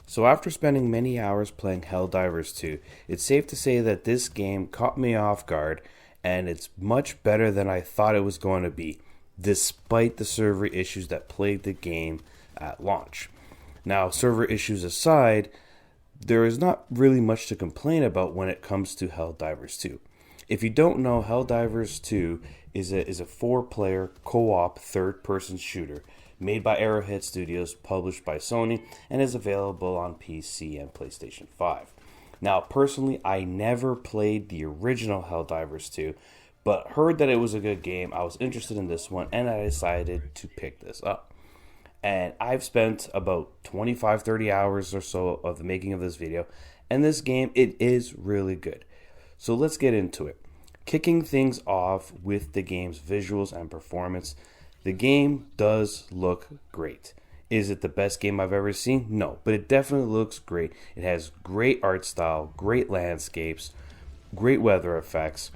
So after spending many hours playing Helldivers 2, it's safe to say that this game caught me off guard and it's much better than I thought it was going to be, despite the server issues that plagued the game at launch. Now, server issues aside, there is not really much to complain about when it comes to Helldivers 2. If you don't know, Helldivers 2 is a four-player co-op third-person shooter made by Arrowhead Studios, published by Sony, and is available on PC and PlayStation 5. Now, personally, I never played the original Helldivers 2, but heard that it was a good game. I was interested in this one, and I decided to pick this up. And I've spent about 25-30 hours or so of the making of this video, and this game, it is really good. So let's get into it. Kicking things off with the game's visuals and performance, the game does look great. Is it the best game I've ever seen? No, but it definitely looks great. It has great art style, great landscapes, great weather effects.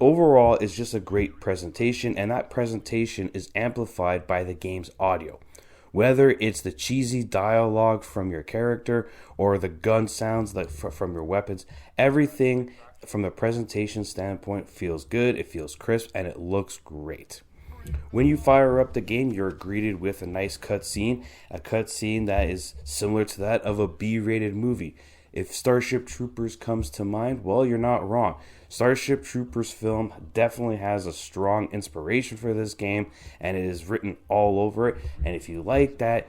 Overall, it's just a great presentation, and that presentation is amplified by the game's audio. Whether it's the cheesy dialogue from your character or the gun sounds from your weapons, everything from the presentation standpoint feels good, it feels crisp, and it looks great. When you fire up the game, you're greeted with a nice cutscene, a cutscene that is similar to that of a B-rated movie. If Starship Troopers comes to mind, well, you're not wrong. Starship Troopers film definitely has a strong inspiration for this game, and it is written all over it. And if you like that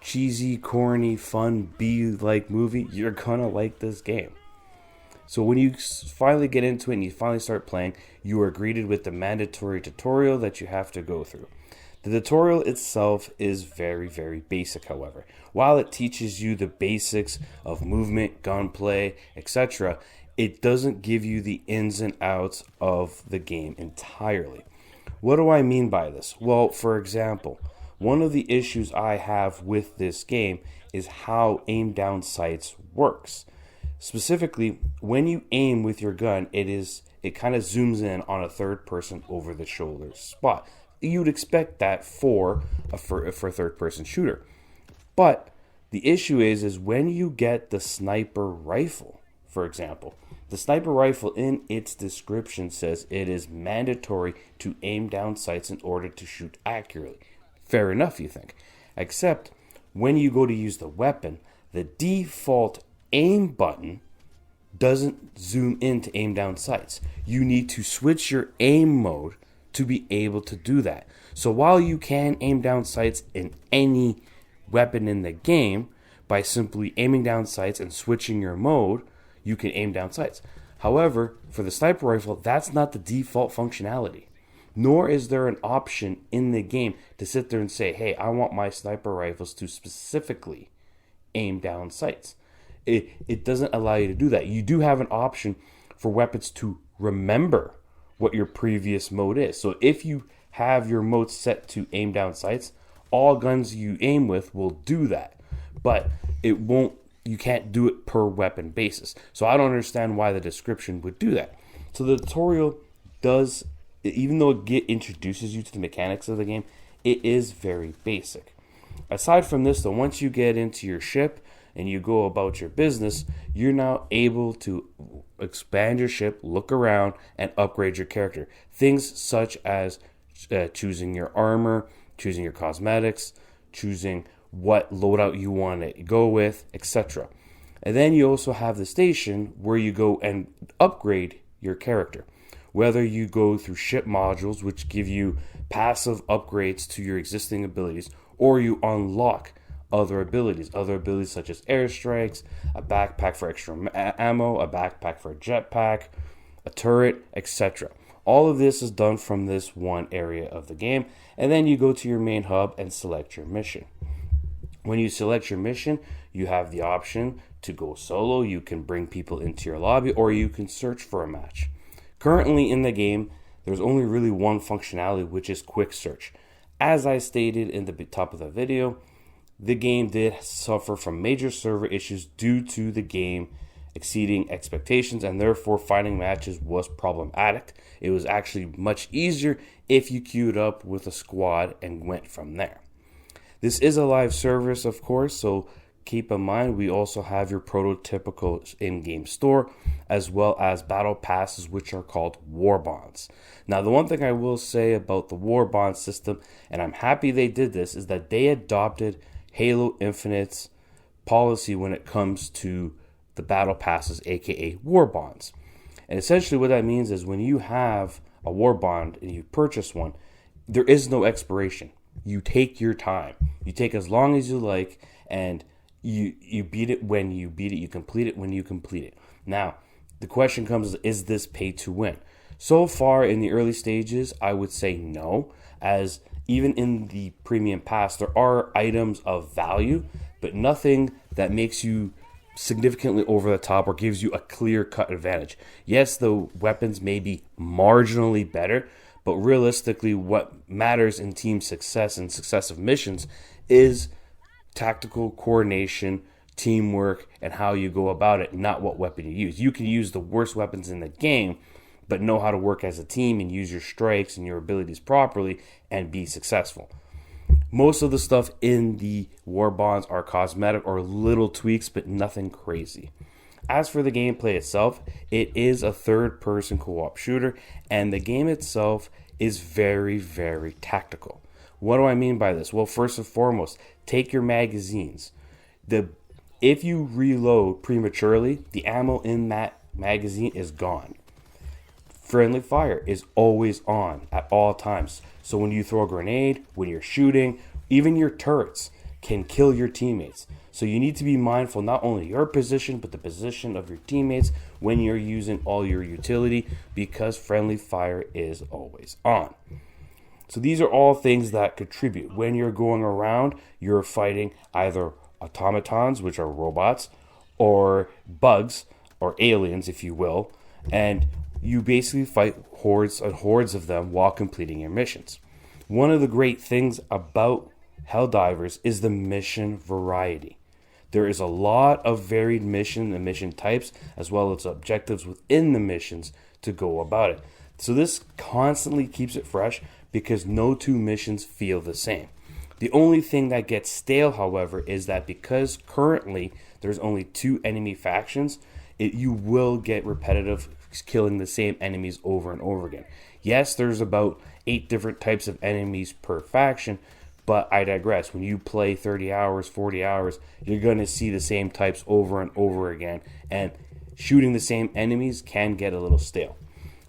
cheesy, corny, fun, B-like movie, you're gonna like this game. So when you finally get into it and you finally start playing, you are greeted with the mandatory tutorial that you have to go through. The tutorial itself is very, very basic, however. While it teaches you the basics of movement, gunplay, etc., it doesn't give you the ins and outs of the game entirely. What do I mean by this? Well, for example, one of the issues I have with this game is how aim down sights works. Specifically, when you aim with your gun, it kind of zooms in on a third person over the shoulder spot. You'd expect that for a third person shooter. But the issue is when you get the sniper rifle, for example, the sniper rifle in its description says it is mandatory to aim down sights in order to shoot accurately. Fair enough, you think. Except when you go to use the weapon, the default aim button doesn't zoom in to aim down sights. You need to switch your aim mode to be able to do that. So while you can aim down sights in any weapon in the game by simply aiming down sights and switching your mode, you can aim down sights. However, for the sniper rifle, that's not the default functionality. Nor is there an option in the game to sit there and say, hey, I want my sniper rifles to specifically aim down sights. It doesn't allow you to do that. You do have an option for weapons to remember what your previous mode is. So if you have your mode set to aim down sights, all guns you aim with will do that. But you can't do it per weapon basis. So I don't understand why the description would do that. So the tutorial does, even though it introduces you to the mechanics of the game, it is very basic. Aside from this though, once you get into your ship and you go about your business, you're now able to expand your ship, look around, and upgrade your character. Things such as choosing your armor, choosing your cosmetics, choosing what loadout you want to go with, etc. And then you also have the station where you go and upgrade your character. Whether you go through ship modules, which give you passive upgrades to your existing abilities, or you unlock other abilities such as airstrikes, a backpack for extra ammo, a backpack for a jetpack, a turret, etc. All of this is done from this one area of the game, and then you go to your main hub and select your mission. When you select your mission, you have the option to go solo, you can bring people into your lobby, or you can search for a match. Currently in the game, there's only really one functionality, which is quick search. As I stated in the top of the video, the game did suffer from major server issues due to the game exceeding expectations, and therefore finding matches was problematic. It was actually much easier if you queued up with a squad and went from there. This is a live service, of course, so keep in mind we also have your prototypical in-game store, as well as battle passes, which are called war bonds. Now, the one thing I will say about the war bond system, and I'm happy they did this, is that they adopted Halo Infinite's policy when it comes to the battle passes, aka war bonds. And essentially what that means is when you have a war bond and you purchase one, there is no expiration. You take your time. You take as long as you like, and you beat it when you beat it. You complete it when you complete it. Now, the question comes, is this pay to win? So far in the early stages, I would say no, as even in the premium pass, there are items of value, but nothing that makes you significantly over the top or gives you a clear-cut advantage. Yes, the weapons may be marginally better, but realistically, what matters in team success and successive missions is tactical coordination, teamwork, and how you go about it, not what weapon you use. You can use the worst weapons in the game, but know how to work as a team and use your strikes and your abilities properly and be successful. Most of the stuff in the war bonds are cosmetic or little tweaks, but nothing crazy. As for the gameplay itself, it is a third-person co-op shooter, and the game itself is very, very tactical. What do I mean by this? Well, first and foremost, take your magazines. If you reload prematurely, the ammo in that magazine is gone. Friendly fire is always on at all times. So when you throw a grenade, when you're shooting, even your turrets can kill your teammates. So you need to be mindful not only your position, but the position of your teammates when you're using all your utility, because friendly fire is always on. So these are all things that contribute. When you're going around, you're fighting either automatons, which are robots, or bugs, or aliens, if you will, and you basically fight hordes and hordes of them while completing your missions. One of the great things about Helldivers is the mission variety. There is a lot of varied mission and mission types, as well as objectives within the missions to go about it. So this constantly keeps it fresh because no two missions feel the same. The only thing that gets stale, however, is that because currently there's only two enemy factions, you will get repetitive killing the same enemies over and over again. Yes, there's about 8 different types of enemies per faction, but I digress. When you play 30 hours, 40 hours, you're going to see the same types over and over again, and shooting the same enemies can get a little stale.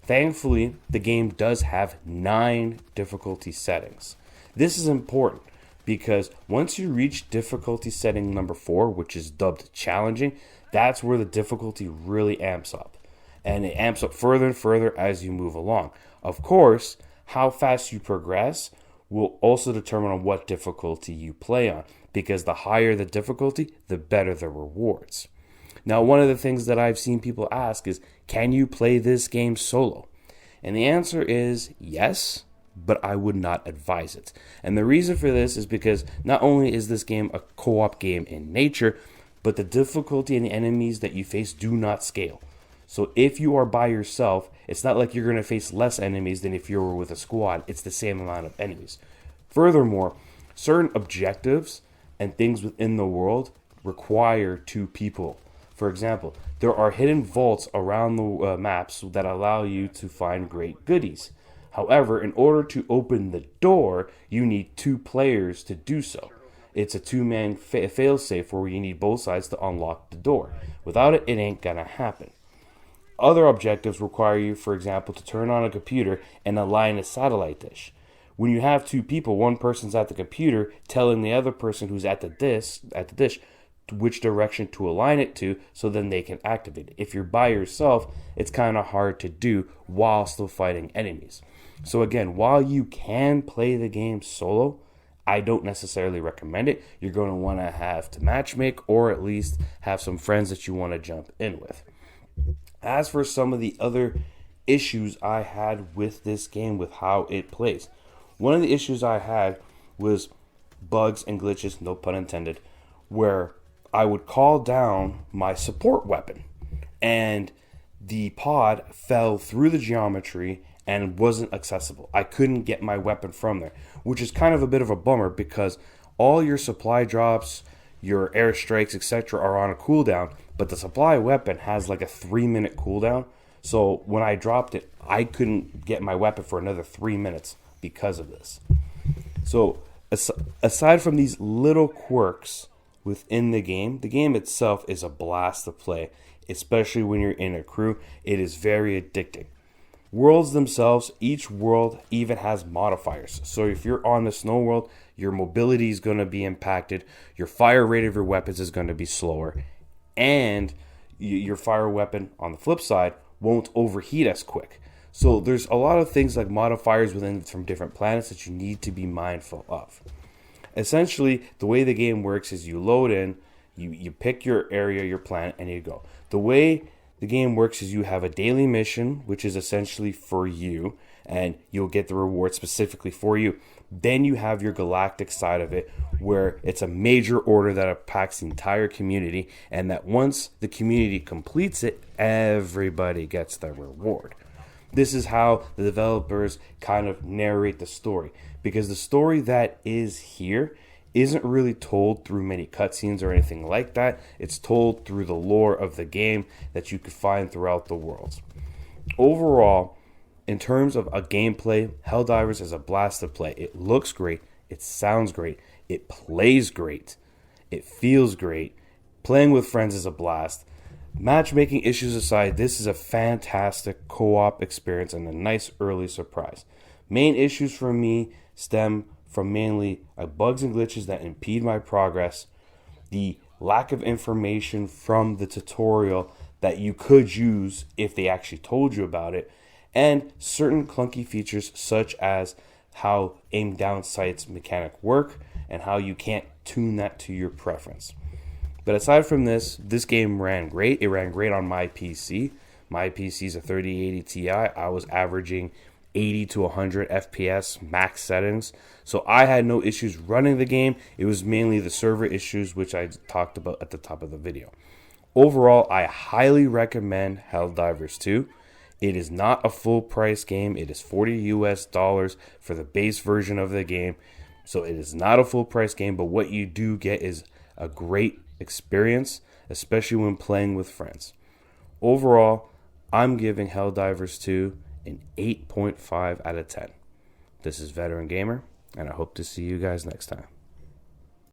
Thankfully, the game does have 9 difficulty settings. This is important because once you reach difficulty setting number 4, which is dubbed challenging, that's where the difficulty really amps up. And it amps up further and further as you move along. Of course, how fast you progress will also determine on what difficulty you play on, because the higher the difficulty, the better the rewards. Now, one of the things that I've seen people ask is, can you play this game solo? And the answer is yes, but I would not advise it. And the reason for this is because not only is this game a co-op game in nature, but the difficulty and the enemies that you face do not scale. So if you are by yourself, it's not like you're going to face less enemies than if you were with a squad. It's the same amount of enemies. Furthermore, certain objectives and things within the world require 2 people. For example, there are hidden vaults around the maps that allow you to find great goodies. However, in order to open the door, you need 2 players to do so. It's a 2-man failsafe where you need both sides to unlock the door. Without it, it ain't gonna happen. Other objectives require you, for example, to turn on a computer and align a satellite dish. When you have 2 people, one person's at the computer telling the other person who's at the dish which direction to align it to, so then they can activate it. If you're by yourself, it's kind of hard to do while still fighting enemies. So again, while you can play the game solo, I don't necessarily recommend it. You're going to want to have to matchmake, or at least have some friends that you want to jump in with. As for some of the other issues I had with this game, with how it plays, one of the issues I had was bugs and glitches, no pun intended, where I would call down my support weapon and the pod fell through the geometry and wasn't accessible. I couldn't get my weapon from there, which is kind of a bit of a bummer because all your supply drops, your airstrikes, etc., are on a cooldown, but the supply weapon has like a 3-minute cooldown. So when I dropped it, I couldn't get my weapon for another 3 minutes because of this. So aside from these little quirks within the game itself is a blast to play, especially when you're in a crew. It is very addicting. Worlds themselves, each world even has modifiers. So if you're on the snow world, your mobility is going to be impacted, your fire rate of your weapons is going to be slower, and your fire weapon on the flip side won't overheat as quick. So there's a lot of things like modifiers within from different planets that you need to be mindful of. Essentially, the way the game works is you load in, you pick your area, your planet, and you go. The way the game works is you have a daily mission, which is essentially for you, and you'll get the reward specifically for you. Then you have your galactic side of it, where it's a major order that impacts the entire community, and that once the community completes it, everybody gets their reward. This is how the developers kind of narrate the story, because the story that is here isn't really told through many cutscenes or anything like that. It's told through the lore of the game that you could find throughout the worlds. Overall, in terms of a gameplay, Helldivers is a blast to play. It looks great, it sounds great, it plays great, it feels great. Playing with friends is a blast. Matchmaking issues aside, this is a fantastic co-op experience and a nice early surprise. Main issues for me stem from mainly bugs and glitches that impede my progress, the lack of information from the tutorial that you could use if they actually told you about it, and certain clunky features such as how aim down sights mechanic work and how you can't tune that to your preference. But aside from this game ran great. It ran great on my PC. My PC is a 3080 Ti. I was averaging 80 to 100 FPS max settings. So I had no issues running the game. It was mainly the server issues, which I talked about at the top of the video. Overall, I highly recommend Helldivers 2. It is not a full price game. It is $40 for the base version of the game. So it is not a full price game, but what you do get is a great experience, especially when playing with friends. Overall, I'm giving Helldivers 2 an 8.5 out of 10. This is Veteran Gamer, and I hope to see you guys next time.